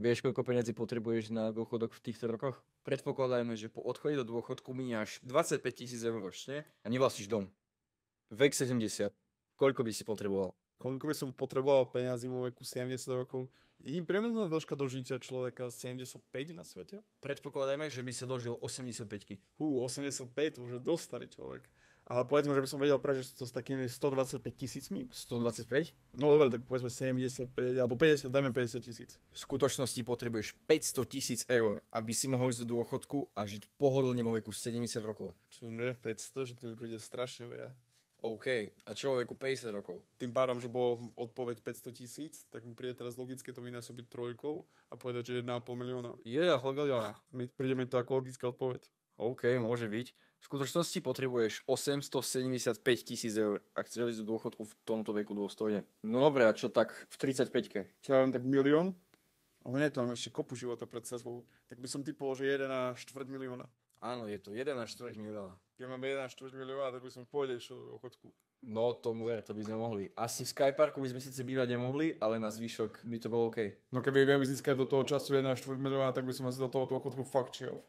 Vieš, koľko peniazy potrebuješ na dôchodok v týchto rokoch? Predpokladajme, že po odchode do dôchodku míňaš 25 000 eur ročne a nevlastníš dom. Vek 70. Koľko by si potreboval? Koľko by som potreboval peniazy vo veku 70 rokov? Je priemerná dĺžka dožitia človeka 75 na svete? Predpokladajme, že by sa dožil 85. 85, to už je dosť starý človek. Ale povedzme, že by som vedel prežiť to s takými 125 000. 125? No dobre, tak povedzme 75, alebo 50, dajme 50 000. V skutočnosti potrebuješ 500 000 eur, aby si mohol ísť do dôchodku a žiť pohodlne vo veku 70 rokov. Čo nie, 500, že to mi príde strašne veľa. OK. A čo vo veku 50 rokov? Tým pádom, že bolo odpoveď 500 000, tak mi príde teraz logické to vynásobiť trojkou a povedať, že 1,5 milióna. Príde mi to ako logická odpoveď. OK, môže byť. V skutočnosti potrebuješ 875 000 eur, ak chceš ísť do dôchodku v tomto veku dôstojne. No dobre, a čo tak v 35-ke? Čo ja viem, tak milión? Ale nie, to mám ešte kopu života pred sebou. Tak by som typoval, že 1,4 milióna. Áno, je to 1,4 milióna. Keď mám 1,4 milióna, tak by som v pohode išiel do dôchodku. No to by sme mohli. Asi v Skyparku by sme síce bývať nemohli, ale na zvyšok by to bolo OK. No keby viem získať do toho času 1,4 milióna, tak by som asi do toho dôchodku fakt šiel.